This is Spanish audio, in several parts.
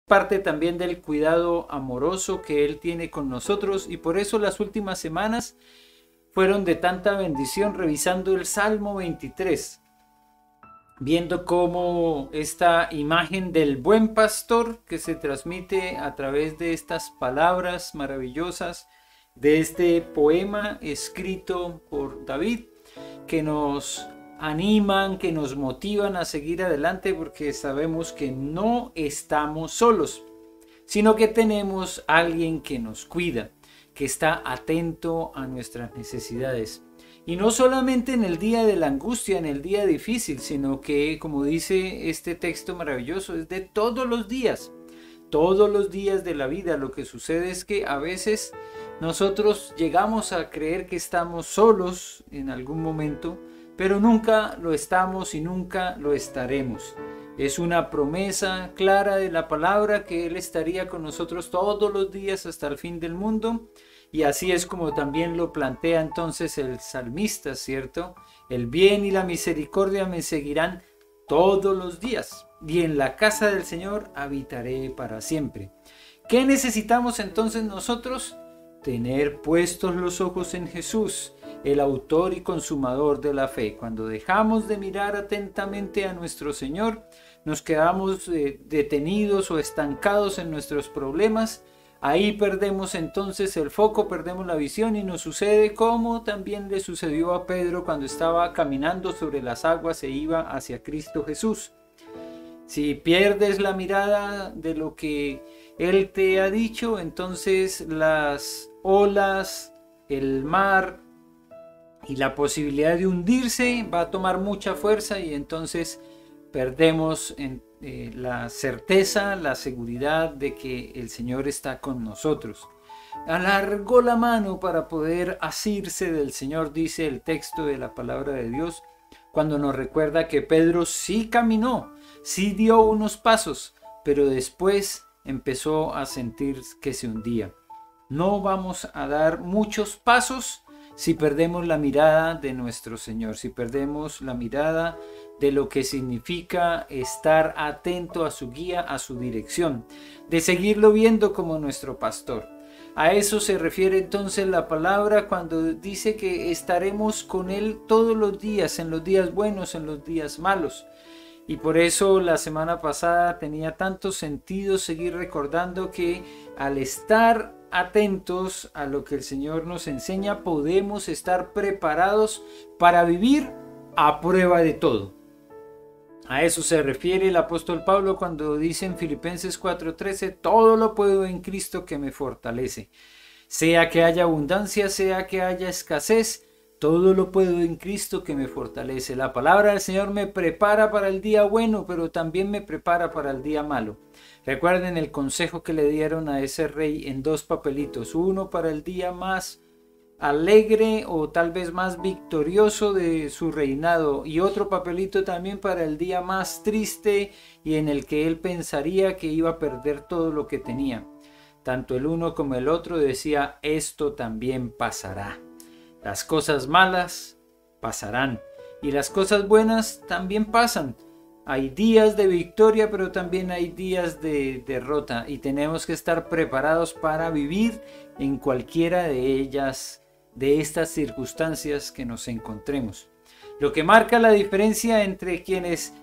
parte también del cuidado amoroso que Él tiene con nosotros, y por eso las últimas semanas fueron de tanta bendición revisando el Salmo 23, viendo cómo esta imagen del buen pastor que se transmite a través de estas palabras maravillosas de este poema escrito por David, que nos animan, que nos motivan a seguir adelante, porque sabemos que no estamos solos, sino que tenemos a alguien que nos cuida, que está atento a nuestras necesidades. Y no solamente en el día de la angustia, en el día difícil, sino que, como dice este texto maravilloso, es de todos los días de la vida. Lo que sucede es que a veces nosotros llegamos a creer que estamos solos en algún momento, pero nunca lo estamos y nunca lo estaremos. Es una promesa clara de la palabra que Él estaría con nosotros todos los días hasta el fin del mundo. Y así es como también lo plantea entonces el salmista, ¿cierto? El bien y la misericordia me seguirán todos los días, y en la casa del Señor habitaré para siempre. ¿Qué necesitamos entonces nosotros? Tener puestos los ojos en Jesús, el autor y consumador de la fe. Cuando dejamos de mirar atentamente a nuestro Señor, nos quedamos detenidos o estancados en nuestros problemas. Ahí perdemos entonces el foco, perdemos la visión, y nos sucede como también le sucedió a Pedro cuando estaba caminando sobre las aguas e iba hacia Cristo Jesús. Si pierdes la mirada de lo que Él te ha dicho, entonces las olas, el mar y la posibilidad de hundirse va a tomar mucha fuerza, y entonces perdemos la certeza, la seguridad de que el Señor está con nosotros. Alargó la mano para poder asirse del Señor, dice el texto de la palabra de Dios, cuando nos recuerda que Pedro sí caminó, sí dio unos pasos, pero después empezó a sentir que se hundía. No vamos a dar muchos pasos si perdemos la mirada de nuestro Señor, si perdemos la mirada de lo que significa estar atento a su guía, a su dirección, de seguirlo viendo como nuestro pastor. A eso se refiere entonces la palabra cuando dice que estaremos con Él todos los días, en los días buenos, en los días malos. Y por eso la semana pasada tenía tanto sentido seguir recordando que al estar atentos a lo que el Señor nos enseña, podemos estar preparados para vivir a prueba de todo. A eso se refiere el apóstol Pablo cuando dice en Filipenses 4:13, todo lo puedo en Cristo que me fortalece. Sea que haya abundancia, sea que haya escasez, todo lo puedo en Cristo que me fortalece. La palabra del Señor me prepara para el día bueno, pero también me prepara para el día malo. Recuerden el consejo que le dieron a ese rey en 2 papelitos, uno para el día más alegre o tal vez más victorioso de su reinado, y otro papelito también para el día más triste y en el que él pensaría que iba a perder todo lo que tenía. Tanto el uno como el otro decía, esto también pasará. Las cosas malas pasarán y las cosas buenas también pasan. Hay días de victoria, pero también hay días de derrota, y tenemos que estar preparados para vivir en cualquiera de ellas, de estas circunstancias que nos encontremos. Lo que marca la diferencia entre quienes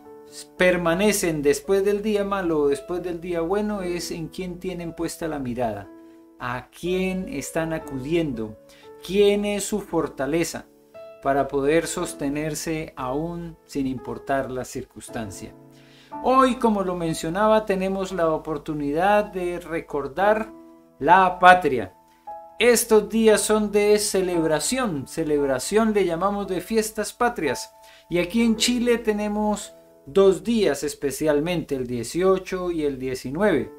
permanecen después del día malo o después del día bueno es en quién tienen puesta la mirada, a quién están acudiendo, quién es su fortaleza para poder sostenerse aún sin importar la circunstancia. Hoy, como lo mencionaba, tenemos la oportunidad de recordar la patria. Estos días son de celebración le llamamos de fiestas patrias, y aquí en Chile tenemos 2 días especialmente, el 18 y el 19.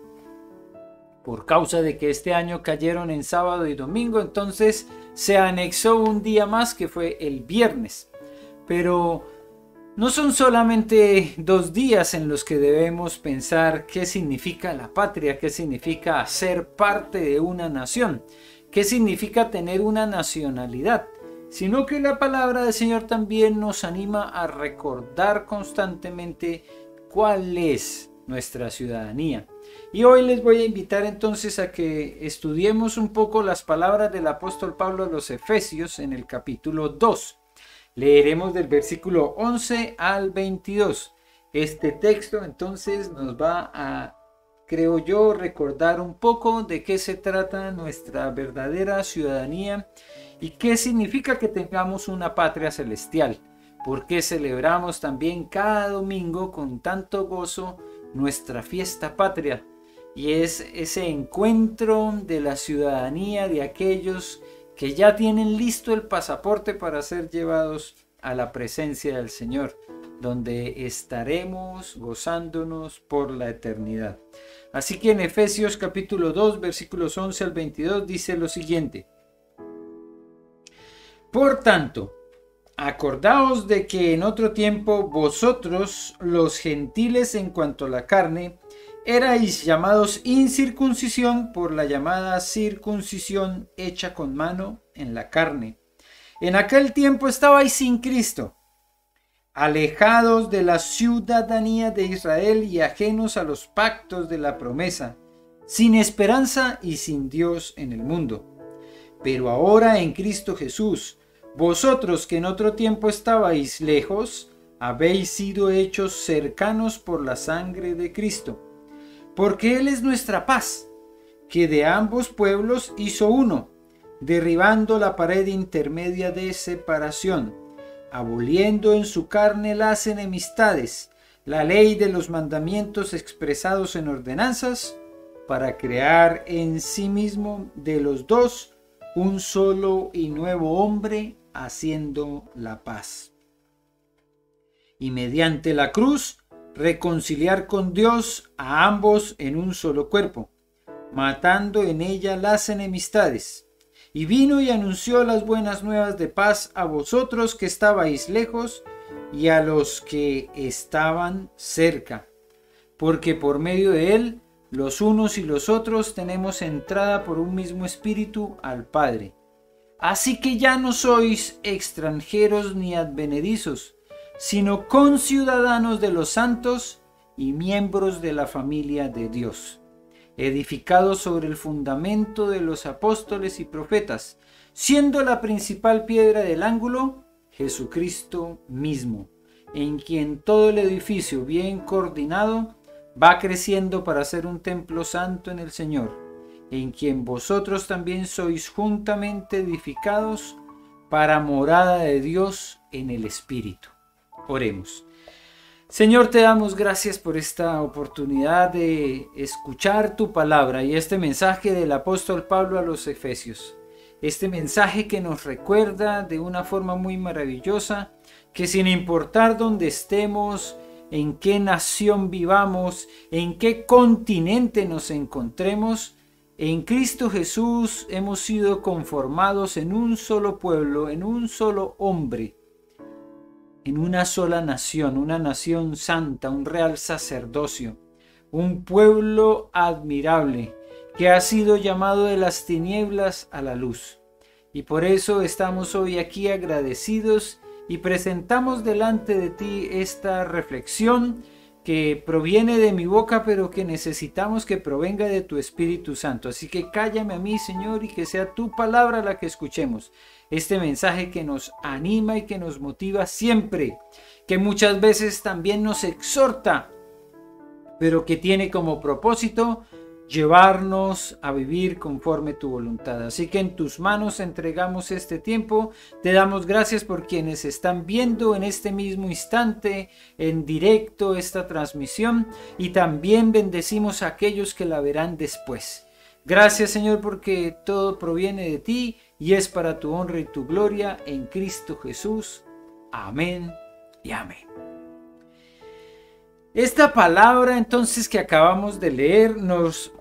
Por causa de que este año cayeron en sábado y domingo, entonces se anexó un día más que fue el viernes. Pero no son solamente 2 días en los que debemos pensar qué significa la patria, qué significa ser parte de una nación, qué significa tener una nacionalidad, sino que la palabra del Señor también nos anima a recordar constantemente cuál es nuestra ciudadanía. Y hoy les voy a invitar entonces a que estudiemos un poco las palabras del apóstol Pablo a los Efesios en el capítulo 2. Leeremos del versículo 11 al 22. Este texto entonces nos va a, creo yo, recordar un poco de qué se trata nuestra verdadera ciudadanía y qué significa que tengamos una patria celestial. ¿Por qué celebramos también cada domingo con tanto gozo nuestra fiesta patria? Y es ese encuentro de la ciudadanía de aquellos que ya tienen listo el pasaporte para ser llevados a la presencia del Señor, donde estaremos gozándonos por la eternidad. Así que en Efesios capítulo 2, versículos 11 al 22 dice lo siguiente: Por tanto, acordaos de que en otro tiempo vosotros, los gentiles en cuanto a la carne, erais llamados incircuncisión por la llamada circuncisión hecha con mano en la carne. En aquel tiempo estabais sin Cristo, alejados de la ciudadanía de Israel y ajenos a los pactos de la promesa, sin esperanza y sin Dios en el mundo. Pero ahora en Cristo Jesús, vosotros que en otro tiempo estabais lejos, habéis sido hechos cercanos por la sangre de Cristo. Porque Él es nuestra paz, que de ambos pueblos hizo uno, derribando la pared intermedia de separación, aboliendo en su carne las enemistades, la ley de los mandamientos expresados en ordenanzas, para crear en sí mismo de los dos un solo y nuevo hombre, haciendo la paz. Y mediante la cruz, reconciliar con Dios a ambos en un solo cuerpo, matando en ella las enemistades. Y vino y anunció las buenas nuevas de paz a vosotros que estabais lejos y a los que estaban cerca, porque por medio de él los unos y los otros tenemos entrada por un mismo espíritu al Padre. Así que ya no sois extranjeros ni advenedizos, sino conciudadanos de los santos y miembros de la familia de Dios, edificados sobre el fundamento de los apóstoles y profetas, siendo la principal piedra del ángulo Jesucristo mismo, en quien todo el edificio bien coordinado va creciendo para ser un templo santo en el Señor, en quien vosotros también sois juntamente edificados para morada de Dios en el Espíritu. Oremos. Señor, te damos gracias por esta oportunidad de escuchar tu palabra y este mensaje del apóstol Pablo a los Efesios. Este mensaje que nos recuerda de una forma muy maravillosa que sin importar dónde estemos, en qué nación vivamos, en qué continente nos encontremos, en Cristo Jesús hemos sido conformados en un solo pueblo, en un solo hombre, en una sola nación, una nación santa, un real sacerdocio, un pueblo admirable que ha sido llamado de las tinieblas a la luz. Y por eso estamos hoy aquí agradecidos y presentamos delante de ti esta reflexión que proviene de mi boca, pero que necesitamos que provenga de tu Espíritu Santo. Así que cállame a mí, Señor, y que sea tu palabra la que escuchemos. Este mensaje que nos anima y que nos motiva siempre, que muchas veces también nos exhorta, pero que tiene como propósito llevarnos a vivir conforme tu voluntad. Así que en tus manos entregamos este tiempo. Te damos gracias por quienes están viendo en este mismo instante en directo esta transmisión, y también bendecimos a aquellos que la verán después. Gracias, Señor, porque todo proviene de ti y es para tu honra y tu gloria en Cristo Jesús. Amén y amén. Esta palabra entonces que acabamos de leer nos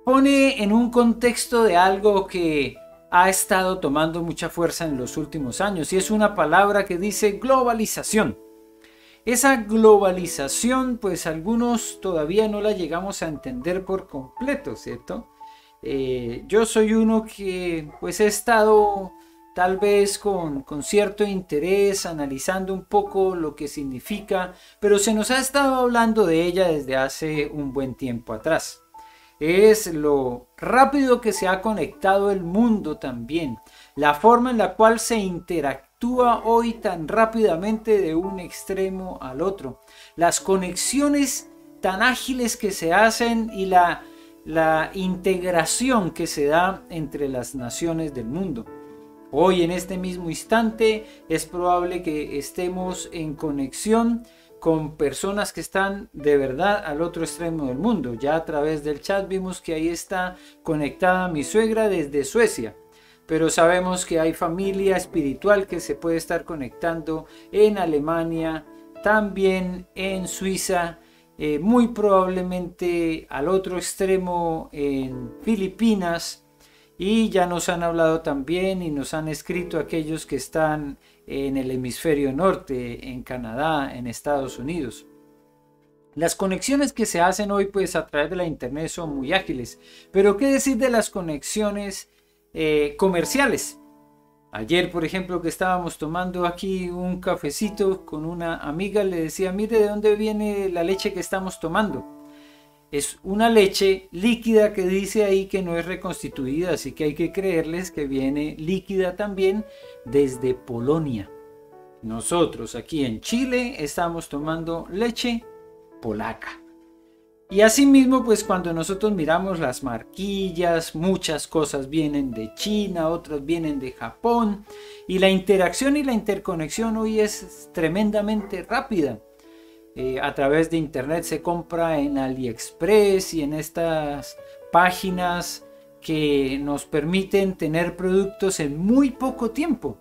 pone en un contexto de algo que ha estado tomando mucha fuerza en los últimos años, y es una palabra que dice globalización. Esa globalización, pues algunos todavía no la llegamos a entender por completo, ¿cierto? Yo soy uno que pues he estado tal vez con cierto interés, analizando un poco lo que significa, pero se nos ha estado hablando de ella desde hace un buen tiempo atrás. Es lo rápido que se ha conectado el mundo también, la forma en la cual se interactúa hoy tan rápidamente de un extremo al otro, las conexiones tan ágiles que se hacen y la integración que se da entre las naciones del mundo. Hoy, en este mismo instante, es probable que estemos en conexión con personas que están de verdad al otro extremo del mundo. Ya a través del chat vimos que ahí está conectada mi suegra desde Suecia, pero sabemos que hay familia espiritual que se puede estar conectando en Alemania, también en Suiza, muy probablemente al otro extremo en Filipinas, y ya nos han hablado también y nos han escrito aquellos que están en el hemisferio norte, en Canadá, en Estados Unidos. Las conexiones que se hacen hoy pues a través de la internet son muy ágiles, pero ¿qué decir de las conexiones comerciales? Ayer, por ejemplo, que estábamos tomando aquí un cafecito con una amiga, le decía, mire de dónde viene la leche que estamos tomando. Es una leche líquida que dice ahí que no es reconstituida, así que hay que creerles que viene líquida también desde Polonia. Nosotros aquí en Chile estamos tomando leche polaca. Y asimismo, pues cuando nosotros miramos las marquillas, muchas cosas vienen de China, otras vienen de Japón, y la interacción y la interconexión hoy es tremendamente rápida. A través de internet se compra en AliExpress y en estas páginas que nos permiten tener productos en muy poco tiempo.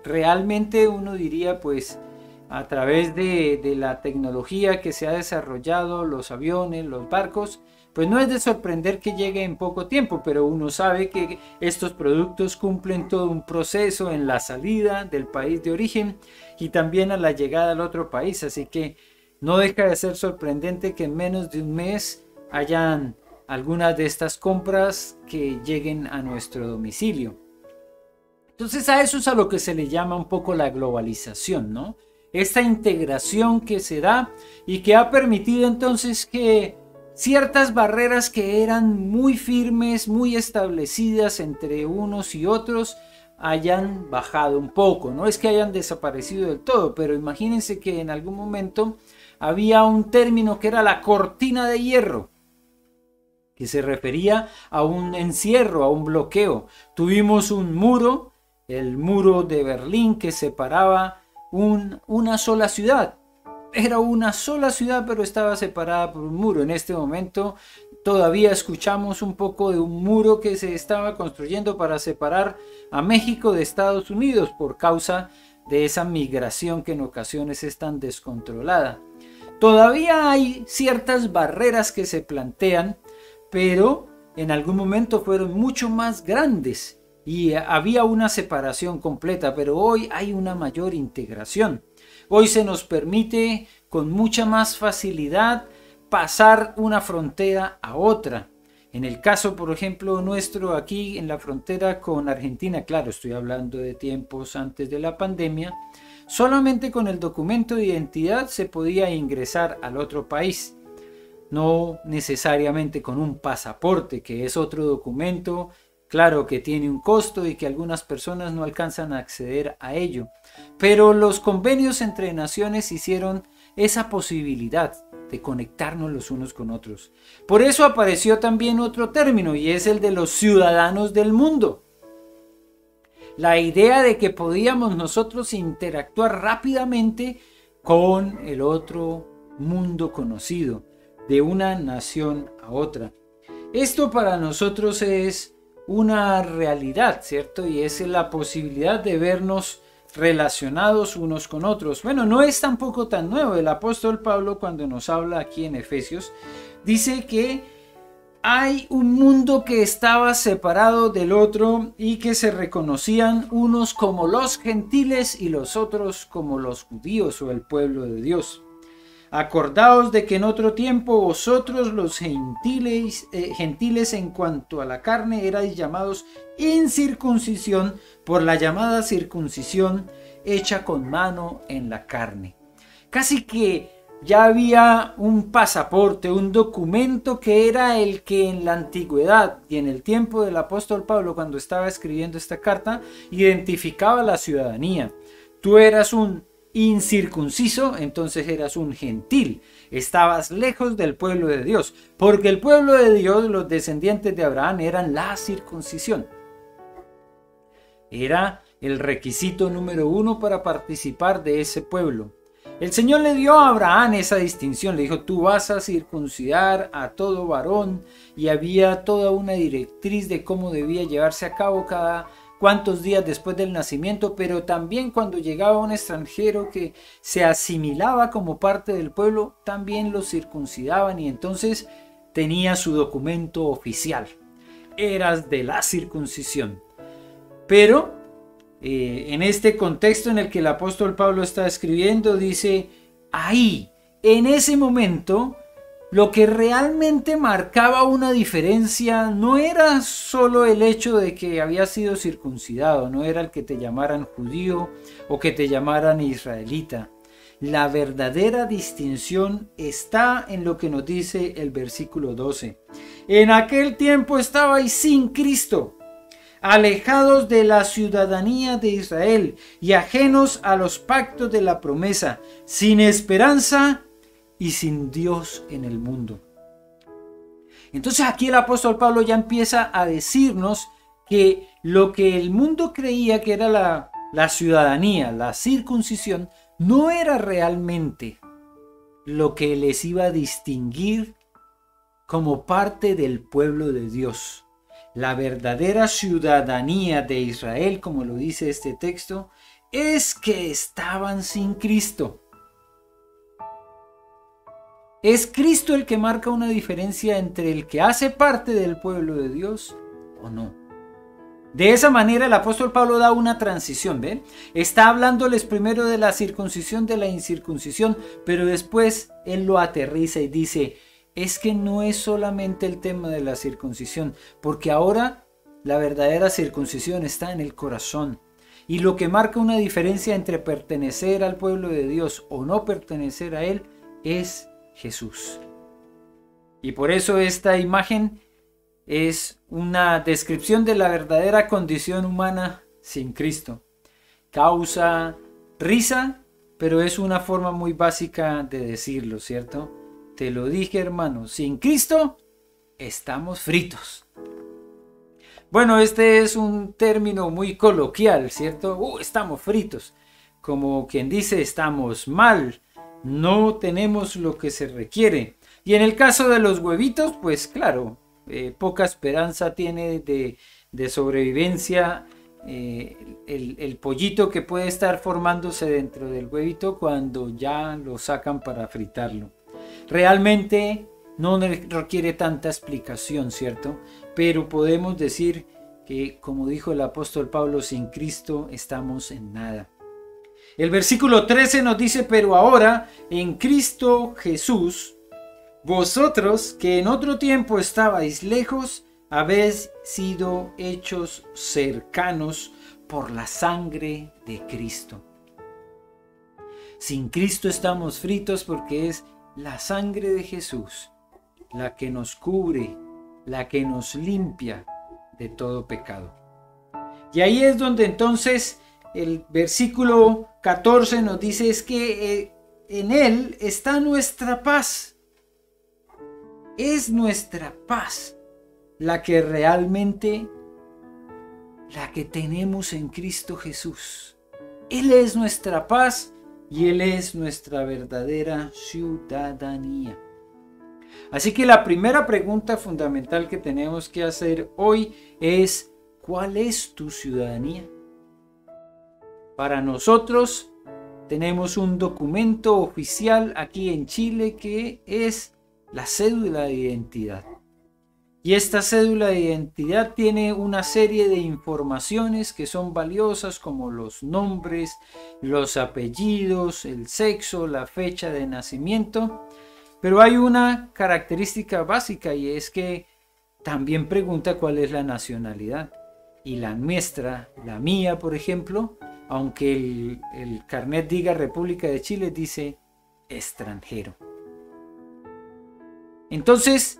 Realmente uno diría, pues, a través de la tecnología que se ha desarrollado, los aviones, los barcos, pues no es de sorprender que llegue en poco tiempo, pero uno sabe que estos productos cumplen todo un proceso en la salida del país de origen y también a la llegada al otro país, así que no deja de ser sorprendente que en menos de un mes hayan algunas de estas compras que lleguen a nuestro domicilio. Entonces a eso es a lo que se le llama un poco la globalización, ¿no? Esta integración que se da y que ha permitido entonces que ciertas barreras que eran muy firmes, muy establecidas entre unos y otros, hayan bajado un poco. No es que hayan desaparecido del todo, pero imagínense que en algún momento había un término que era la cortina de hierro, que se refería a un encierro, a un bloqueo. Tuvimos un muro, el muro de Berlín, que separaba una sola ciudad. Era una sola ciudad, pero estaba separada por un muro. En este momento todavía escuchamos un poco de un muro que se estaba construyendo para separar a México de Estados Unidos por causa de esa migración que en ocasiones es tan descontrolada. Todavía hay ciertas barreras que se plantean, pero en algún momento fueron mucho más grandes y había una separación completa, pero hoy hay una mayor integración. Hoy se nos permite con mucha más facilidad pasar una frontera a otra. En el caso, por ejemplo, nuestro aquí en la frontera con Argentina, claro, estoy hablando de tiempos antes de la pandemia, solamente con el documento de identidad se podía ingresar al otro país. No necesariamente con un pasaporte, que es otro documento, claro que tiene un costo y que algunas personas no alcanzan a acceder a ello. Pero los convenios entre naciones hicieron esa posibilidad de conectarnos los unos con otros. Por eso apareció también otro término y es el de los ciudadanos del mundo. La idea de que podíamos nosotros interactuar rápidamente con el otro mundo conocido, de una nación a otra. Esto para nosotros es una realidad, ¿cierto? Y es la posibilidad de vernos relacionados unos con otros. Bueno, no es tampoco tan nuevo. El apóstol Pablo, cuando nos habla aquí en Efesios, dice que hay un mundo que estaba separado del otro y que se reconocían unos como los gentiles y los otros como los judíos o el pueblo de Dios. Acordaos de que en otro tiempo vosotros los gentiles en cuanto a la carne erais llamados incircuncisión por la llamada circuncisión hecha con mano en la carne. Casi que ya había un pasaporte, un documento que era el que en la antigüedad y en el tiempo del apóstol Pablo, cuando estaba escribiendo esta carta, identificaba la ciudadanía. Tú eras un incircunciso, entonces eras un gentil, estabas lejos del pueblo de Dios, porque el pueblo de Dios, los descendientes de Abraham, eran la circuncisión. Era el requisito número 1 para participar de ese pueblo. El Señor le dio a Abraham esa distinción, le dijo: tú vas a circuncidar a todo varón, y había toda una directriz de cómo debía llevarse a cabo cada cuántos días después del nacimiento, pero también cuando llegaba un extranjero que se asimilaba como parte del pueblo, también lo circuncidaban y entonces tenía su documento oficial. Eras de la circuncisión. Pero en este contexto en el que el apóstol Pablo está escribiendo, dice: ahí, en ese momento, lo que realmente marcaba una diferencia no era solo el hecho de que había sido circuncidado, no era el que te llamaran judío o que te llamaran israelita. La verdadera distinción está en lo que nos dice el versículo 12. En aquel tiempo estabais sin Cristo, alejados de la ciudadanía de Israel y ajenos a los pactos de la promesa, sin esperanza y sin Dios en el mundo. Entonces aquí el apóstol Pablo ya empieza a decirnos que lo que el mundo creía que era la ciudadanía, la circuncisión, no era realmente lo que les iba a distinguir como parte del pueblo de Dios. La verdadera ciudadanía de Israel, como lo dice este texto, es que estaban sin Cristo. ¿Es Cristo el que marca una diferencia entre el que hace parte del pueblo de Dios o no? De esa manera el apóstol Pablo da una transición, ¿ven? Está hablándoles primero de la circuncisión, de la incircuncisión, pero después él lo aterriza y dice: es que no es solamente el tema de la circuncisión, porque ahora la verdadera circuncisión está en el corazón. Y lo que marca una diferencia entre pertenecer al pueblo de Dios o no pertenecer a él es Jesús. Y por eso esta imagen es una descripción de la verdadera condición humana sin Cristo. Causa risa, pero es una forma muy básica de decirlo, ¿cierto? Te lo dije, hermano, sin Cristo estamos fritos. Bueno, este es un término muy coloquial, ¿cierto? Estamos fritos. Como quien dice, estamos mal. No tenemos lo que se requiere. Y en el caso de los huevitos, pues claro, poca esperanza tiene de sobrevivencia el pollito que puede estar formándose dentro del huevito cuando ya lo sacan para fritarlo. Realmente no requiere tanta explicación, ¿cierto? Pero podemos decir que, como dijo el apóstol Pablo, sin Cristo estamos en nada. El versículo 13 nos dice: pero ahora en Cristo Jesús, vosotros que en otro tiempo estabais lejos, habéis sido hechos cercanos por la sangre de Cristo. Sin Cristo estamos fritos porque es la sangre de Jesús la que nos cubre, la que nos limpia de todo pecado. Y ahí es donde entonces el versículo 14 nos dice: es que en Él está nuestra paz. Es nuestra paz la que realmente, la que tenemos en Cristo Jesús. Él es nuestra paz y Él es nuestra verdadera ciudadanía. Así que la primera pregunta fundamental que tenemos que hacer hoy es: ¿cuál es tu ciudadanía? Para nosotros tenemos un documento oficial aquí en Chile que es la cédula de identidad. Y esta cédula de identidad tiene una serie de informaciones que son valiosas, como los nombres, los apellidos, el sexo, la fecha de nacimiento. Pero hay una característica básica, y es que también pregunta cuál es la nacionalidad. Y la nuestra, la mía, por ejemplo, aunque el carnet diga República de Chile, dice extranjero. Entonces,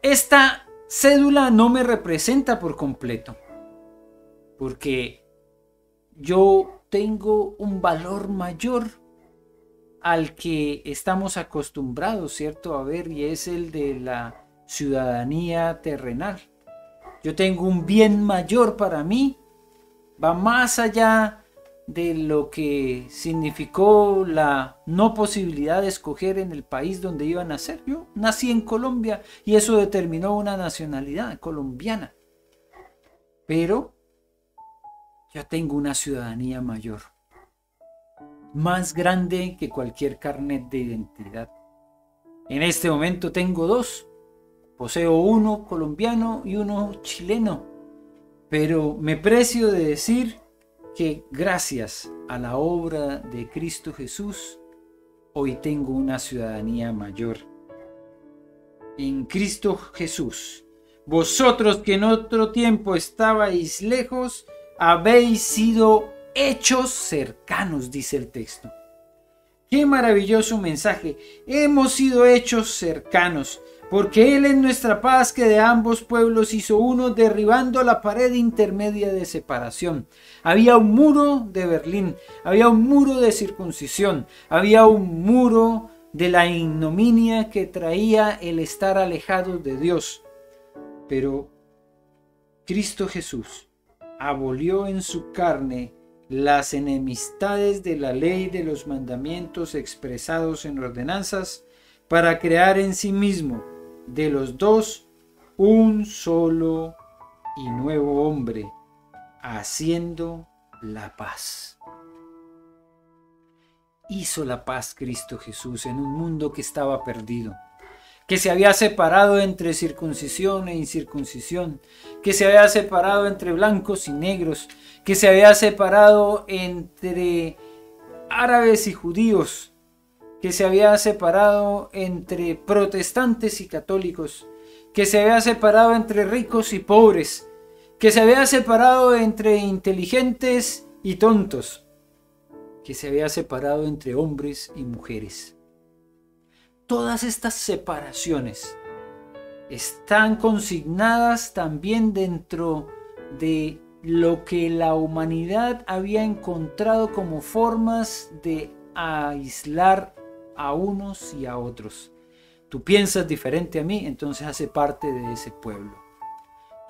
esta cédula no me representa por completo, porque yo tengo un valor mayor al que estamos acostumbrados, ¿cierto?, a ver, y es el de la ciudadanía terrenal. Yo tengo un bien mayor para mí, va más allá de lo que significó la no posibilidad de escoger en el país donde iba a nacer. Yo nací en Colombia y eso determinó una nacionalidad colombiana. Pero yo tengo una ciudadanía mayor, más grande que cualquier carnet de identidad. En este momento tengo dos. Poseo uno colombiano y uno chileno. Pero me precio de decir que gracias a la obra de Cristo Jesús, hoy tengo una ciudadanía mayor. En Cristo Jesús, vosotros que en otro tiempo estabais lejos, habéis sido hechos cercanos, dice el texto. Qué maravilloso mensaje. Hemos sido hechos cercanos, porque Él es nuestra paz, que de ambos pueblos hizo uno, derribando la pared intermedia de separación. Había un muro de Berlín, había un muro de circuncisión, había un muro de la ignominia que traía el estar alejados de Dios. Pero Cristo Jesús abolió en su carne las enemistades de la ley de los mandamientos expresados en ordenanzas, para crear en sí mismo de los dos un solo y nuevo hombre, haciendo la paz. Hizo la paz Cristo Jesús en un mundo que estaba perdido, que se había separado entre circuncisión e incircuncisión, que se había separado entre blancos y negros, que se había separado entre árabes y judíos, que se había separado entre protestantes y católicos, que se había separado entre ricos y pobres, que se había separado entre inteligentes y tontos, que se había separado entre hombres y mujeres. Todas estas separaciones están consignadas también dentro de lo que la humanidad había encontrado como formas de aislar a unos y a otros. Tú piensas diferente a mí, entonces hace parte de ese pueblo.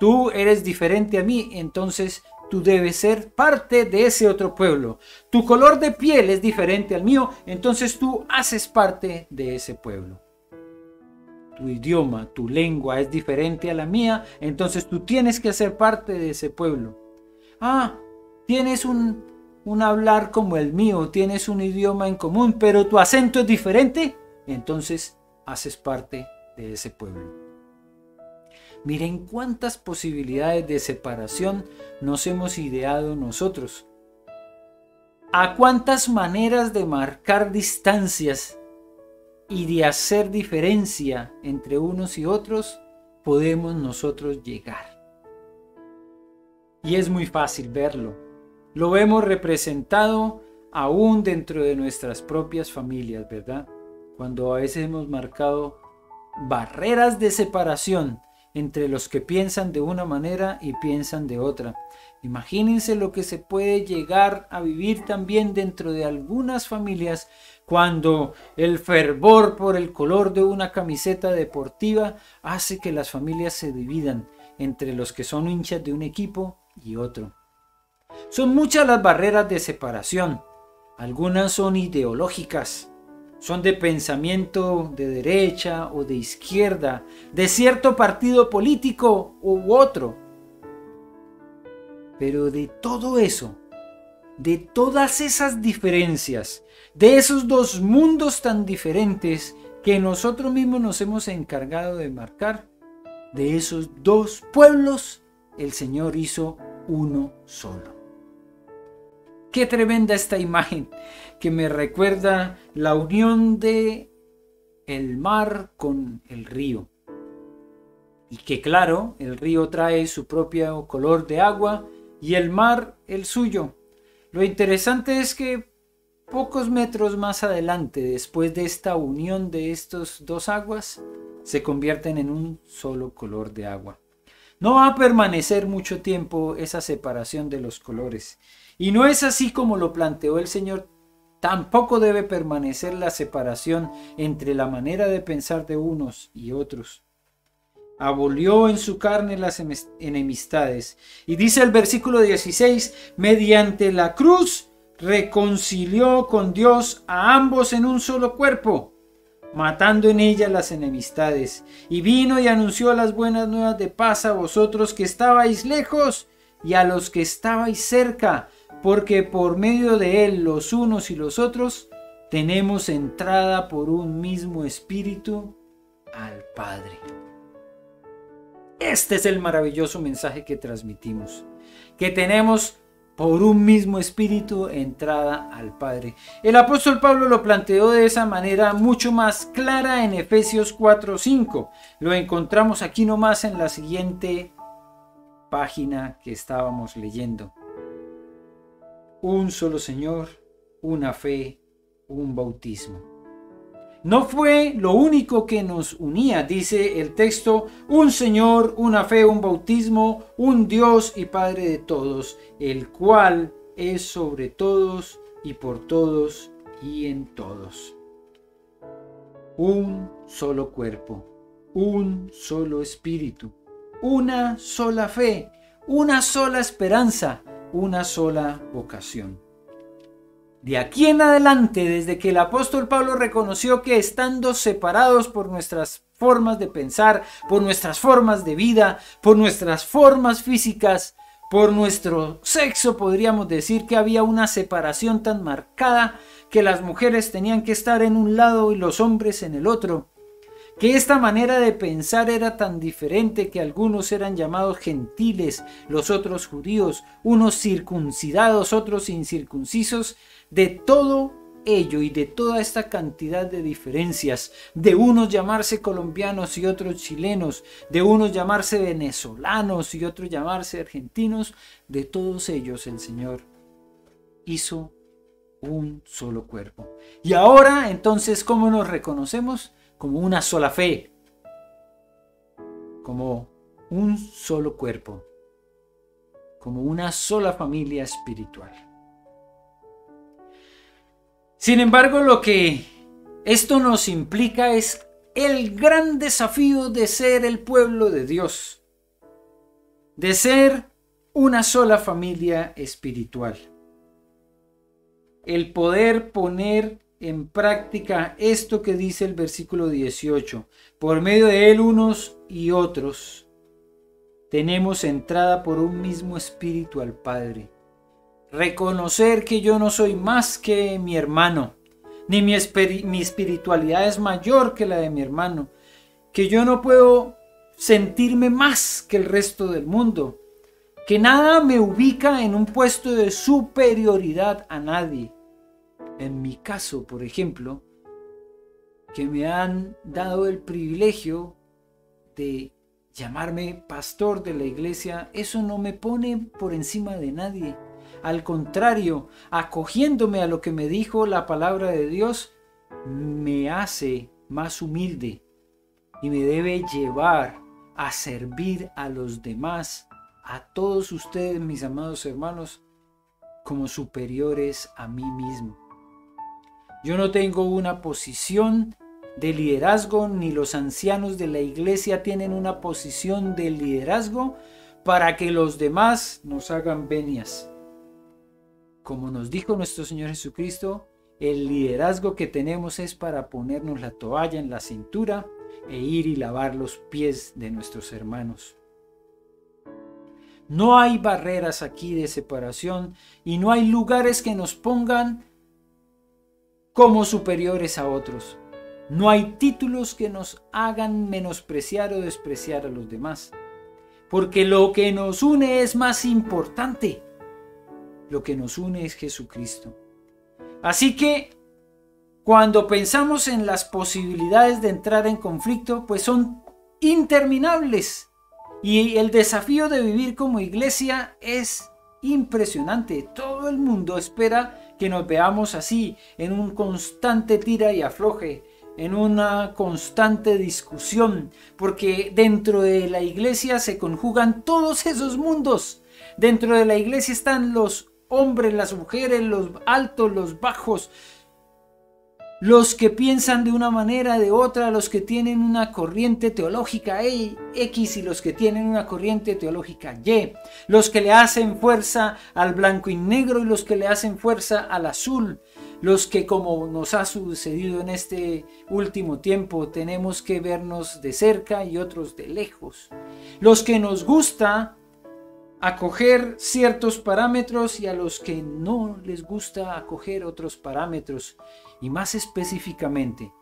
Tú eres diferente a mí, entonces tú debes ser parte de ese otro pueblo. Tu color de piel es diferente al mío, entonces tú haces parte de ese pueblo. Tu idioma, tu lengua es diferente a la mía, entonces tú tienes que ser parte de ese pueblo. Tienes un hablar como el mío, tienes un idioma en común, pero tu acento es diferente, entonces haces parte de ese pueblo. Miren cuántas posibilidades de separación nos hemos ideado nosotros. A cuántas maneras de marcar distancias y de hacer diferencia entre unos y otros podemos nosotros llegar. Y es muy fácil verlo. Lo vemos representado aún dentro de nuestras propias familias, ¿verdad? Cuando a veces hemos marcado barreras de separación entre los que piensan de una manera y piensan de otra. Imagínense lo que se puede llegar a vivir también dentro de algunas familias cuando el fervor por el color de una camiseta deportiva hace que las familias se dividan entre los que son hinchas de un equipo y otro. Son muchas las barreras de separación. Algunas son ideológicas, son de pensamiento de derecha o de izquierda, de cierto partido político u otro. Pero de todo eso, de todas esas diferencias, de esos dos mundos tan diferentes que nosotros mismos nos hemos encargado de marcar, de esos dos pueblos, el Señor hizo uno solo. Qué tremenda esta imagen que me recuerda la unión de el mar con el río. Y que claro, el río trae su propio color de agua y el mar el suyo. Lo interesante es que pocos metros más adelante, después de esta unión de estos dos aguas, se convierten en un solo color de agua. No va a permanecer mucho tiempo esa separación de los colores. Y no es así como lo planteó el Señor. Tampoco debe permanecer la separación entre la manera de pensar de unos y otros. Abolió en su carne las enemistades. Y dice el versículo 16, mediante la cruz reconcilió con Dios a ambos en un solo cuerpo, matando en ella las enemistades. Y vino y anunció las buenas nuevas de paz a vosotros que estabais lejos y a los que estabais cerca, porque por medio de él los unos y los otros tenemos entrada por un mismo espíritu al Padre. Este es el maravilloso mensaje que transmitimos, que tenemos por un mismo espíritu entrada al Padre. El apóstol Pablo lo planteó de esa manera mucho más clara en Efesios 4:5. Lo encontramos aquí nomás en la siguiente página que estábamos leyendo. Un solo Señor, una fe, un bautismo. No fue lo único que nos unía, dice el texto, un Señor, una fe, un bautismo, un Dios y Padre de todos, el cual es sobre todos y por todos y en todos. Un solo cuerpo, un solo espíritu, una sola fe, una sola esperanza, una sola vocación. De aquí en adelante, desde que el apóstol Pablo reconoció que estando separados por nuestras formas de pensar, por nuestras formas de vida, por nuestras formas físicas, por nuestro sexo, podríamos decir que había una separación tan marcada que las mujeres tenían que estar en un lado y los hombres en el otro, que esta manera de pensar era tan diferente que algunos eran llamados gentiles, los otros judíos, unos circuncidados, otros incircuncisos. De todo ello y de toda esta cantidad de diferencias, de unos llamarse colombianos y otros chilenos, de unos llamarse venezolanos y otros llamarse argentinos, de todos ellos el Señor hizo un solo cuerpo. Y ahora, entonces, ¿cómo nos reconocemos? Como una sola fe, como un solo cuerpo, como una sola familia espiritual. Sin embargo, lo que esto nos implica es el gran desafío de ser el pueblo de Dios, de ser una sola familia espiritual. El poder poner en práctica esto que dice el versículo 18. Por medio de él unos y otros tenemos entrada por un mismo espíritu al Padre. Reconocer que yo no soy más que mi hermano, ni mi espiritualidad es mayor que la de mi hermano, que yo no puedo sentirme más que el resto del mundo, que nada me ubica en un puesto de superioridad a nadie. En mi caso, por ejemplo, que me han dado el privilegio de llamarme pastor de la iglesia, eso no me pone por encima de nadie. Al contrario, acogiéndome a lo que me dijo la palabra de Dios, me hace más humilde y me debe llevar a servir a los demás, a todos ustedes, mis amados hermanos, como superiores a mí mismo. Yo no tengo una posición de liderazgo, ni los ancianos de la iglesia tienen una posición de liderazgo para que los demás nos hagan venias. Como nos dijo nuestro Señor Jesucristo, el liderazgo que tenemos es para ponernos la toalla en la cintura e ir y lavar los pies de nuestros hermanos. No hay barreras aquí de separación y no hay lugares que nos pongan como superiores a otros. No hay títulos que nos hagan menospreciar o despreciar a los demás, porque lo que nos une es más importante. Lo que nos une es Jesucristo. Así que cuando pensamos en las posibilidades de entrar en conflicto, pues son interminables. Y el desafío de vivir como iglesia es impresionante. Todo el mundo espera que nos veamos así, en un constante tira y afloje, en una constante discusión, porque dentro de la iglesia se conjugan todos esos mundos. Dentro de la iglesia están los hombres, las mujeres, los altos, los bajos, los que piensan de una manera, de otra, los que tienen una corriente teológica X y los que tienen una corriente teológica Y, los que le hacen fuerza al blanco y negro y los que le hacen fuerza al azul, los que, como nos ha sucedido en este último tiempo, tenemos que vernos de cerca y otros de lejos, los que nos gusta acoger ciertos parámetros y a los que no les gusta acoger otros parámetros. Y más específicamente,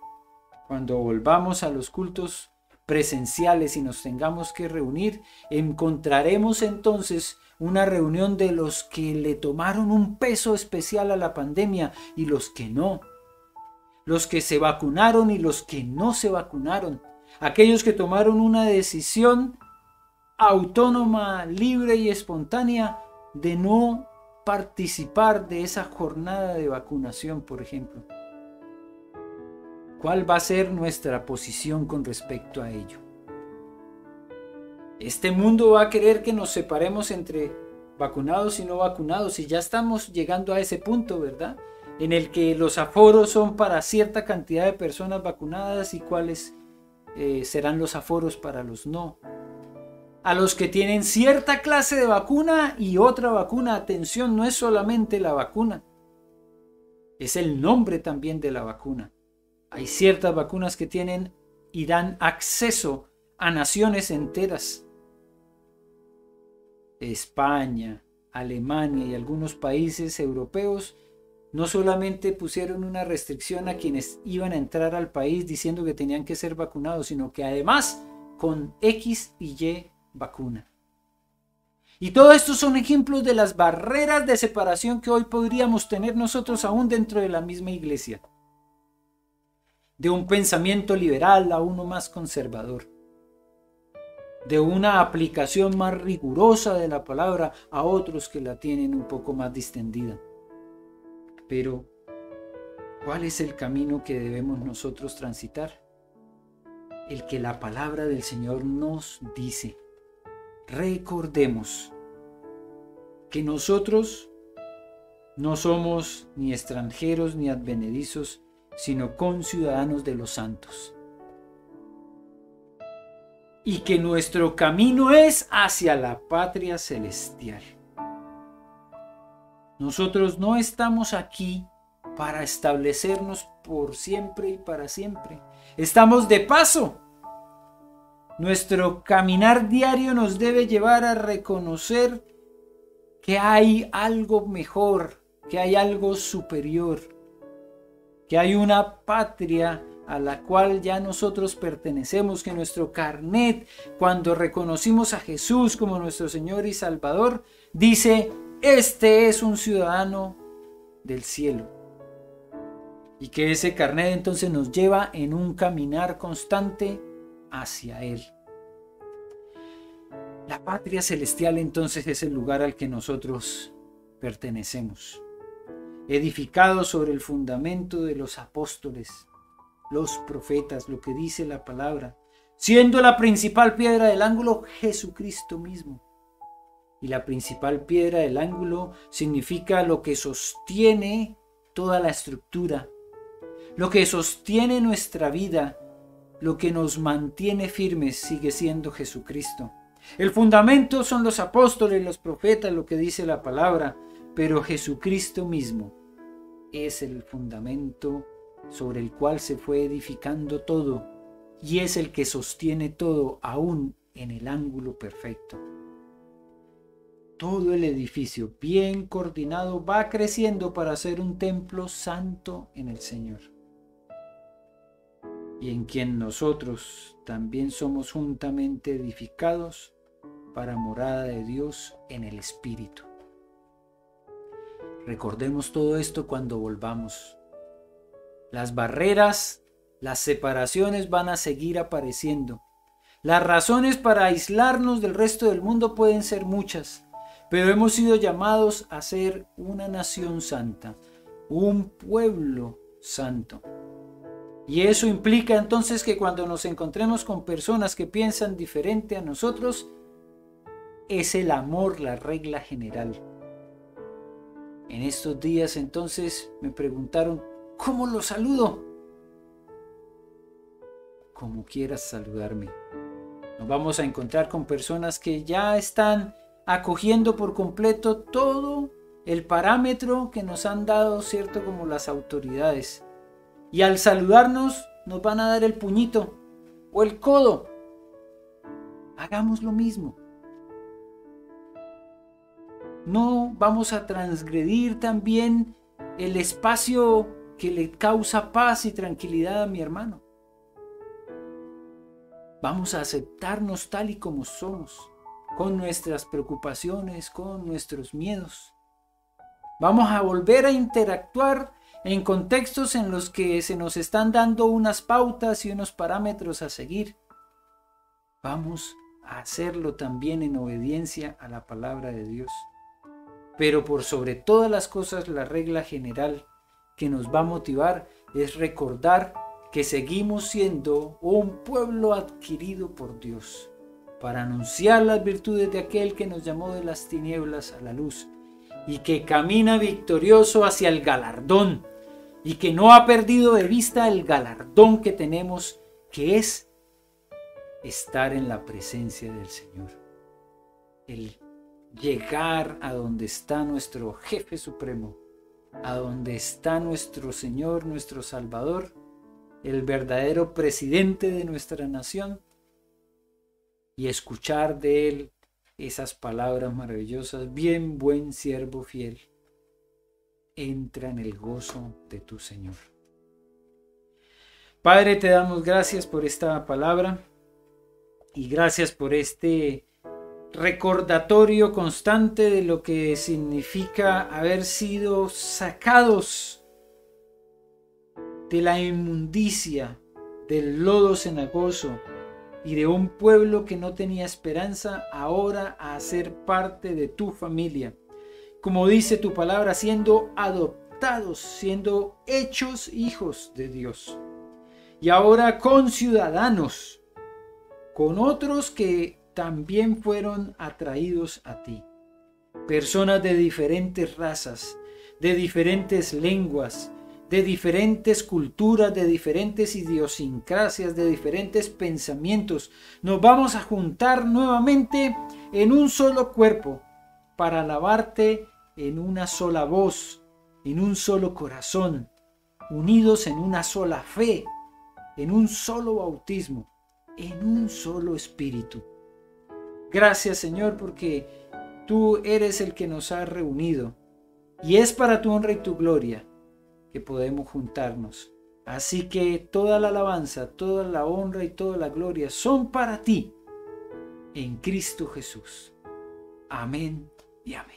cuando volvamos a los cultos presenciales y nos tengamos que reunir, encontraremos entonces una reunión de los que le tomaron un peso especial a la pandemia y los que no, los que se vacunaron y los que no se vacunaron, aquellos que tomaron una decisión autónoma, libre y espontánea de no participar de esa jornada de vacunación, por ejemplo. ¿Cuál va a ser nuestra posición con respecto a ello? Este mundo va a querer que nos separemos entre vacunados y no vacunados, y ya estamos llegando a ese punto, ¿verdad? En el que los aforos son para cierta cantidad de personas vacunadas y cuáles serán los aforos para los no. A los que tienen cierta clase de vacuna y otra vacuna, atención, no es solamente la vacuna, es el nombre también de la vacuna. Hay ciertas vacunas que tienen y dan acceso a naciones enteras. España, Alemania y algunos países europeos no solamente pusieron una restricción a quienes iban a entrar al país diciendo que tenían que ser vacunados, sino que además con X y Y vacuna. Y todo esto son ejemplos de las barreras de separación que hoy podríamos tener nosotros aún dentro de la misma iglesia. De un pensamiento liberal a uno más conservador. De una aplicación más rigurosa de la palabra a otros que la tienen un poco más distendida. Pero, ¿cuál es el camino que debemos nosotros transitar? El que la palabra del Señor nos dice. Recordemos que nosotros no somos ni extranjeros ni advenedizos, sino conciudadanos de los santos. Y que nuestro camino es hacia la patria celestial. Nosotros no estamos aquí para establecernos por siempre y para siempre. Estamos de paso. Nuestro caminar diario nos debe llevar a reconocer que hay algo mejor, que hay algo superior, que hay una patria a la cual ya nosotros pertenecemos, que nuestro carnet, cuando reconocimos a Jesús como nuestro Señor y Salvador, dice: este es un ciudadano del cielo. Y que ese carnet entonces nos lleva en un caminar constante hacia Él. La patria celestial entonces es el lugar al que nosotros pertenecemos, edificado sobre el fundamento de los apóstoles, los profetas, lo que dice la palabra, siendo la principal piedra del ángulo Jesucristo mismo. Y la principal piedra del ángulo significa lo que sostiene toda la estructura, lo que sostiene nuestra vida, lo que nos mantiene firmes sigue siendo Jesucristo. El fundamento son los apóstoles, los profetas, lo que dice la palabra, pero Jesucristo mismo es el fundamento sobre el cual se fue edificando todo y es el que sostiene todo aún en el ángulo perfecto. Todo el edificio bien coordinado va creciendo para ser un templo santo en el Señor. y en quien nosotros también somos juntamente edificados para morada de Dios en el Espíritu. Recordemos todo esto cuando volvamos. Las barreras, las separaciones van a seguir apareciendo. Las razones para aislarnos del resto del mundo pueden ser muchas, pero hemos sido llamados a ser una nación santa, un pueblo santo. Y eso implica entonces que cuando nos encontremos con personas que piensan diferente a nosotros, es el amor la regla general. En estos días entonces me preguntaron, ¿cómo lo saludo? Como quieras saludarme. Nos vamos a encontrar con personas que ya están acogiendo por completo todo el parámetro que nos han dado, cierto, como las autoridades. Y al saludarnos nos van a dar el puñito o el codo. Hagamos lo mismo. No vamos a transgredir también el espacio que le causa paz y tranquilidad a mi hermano. Vamos a aceptarnos tal y como somos, con nuestras preocupaciones, con nuestros miedos. Vamos a volver a interactuar en contextos en los que se nos están dando unas pautas y unos parámetros a seguir. Vamos a hacerlo también en obediencia a la palabra de Dios. Pero por sobre todas las cosas, la regla general que nos va a motivar es recordar que seguimos siendo un pueblo adquirido por Dios para anunciar las virtudes de aquel que nos llamó de las tinieblas a la luz y que camina victorioso hacia el galardón y que no ha perdido de vista el galardón que tenemos, que es estar en la presencia del Señor. El llegar a donde está nuestro jefe supremo, a donde está nuestro Señor, nuestro Salvador, el verdadero presidente de nuestra nación, y escuchar de Él esas palabras maravillosas: bien, buen siervo fiel, entra en el gozo de tu Señor. Padre, te damos gracias por esta palabra y gracias por este recordatorio constante de lo que significa haber sido sacados de la inmundicia, del lodo cenagoso y de un pueblo que no tenía esperanza, ahora a ser parte de tu familia. Como dice tu palabra, siendo adoptados, siendo hechos hijos de Dios. Y ahora conciudadanos con otros que también fueron atraídos a ti. Personas de diferentes razas, de diferentes lenguas, de diferentes culturas, de diferentes idiosincrasias, de diferentes pensamientos. Nos vamos a juntar nuevamente en un solo cuerpo para alabarte en una sola voz, en un solo corazón, unidos en una sola fe, en un solo bautismo, en un solo espíritu. Gracias, Señor, porque tú eres el que nos ha reunido y es para tu honra y tu gloria que podemos juntarnos. Así que toda la alabanza, toda la honra y toda la gloria son para ti en Cristo Jesús. Amén y amén.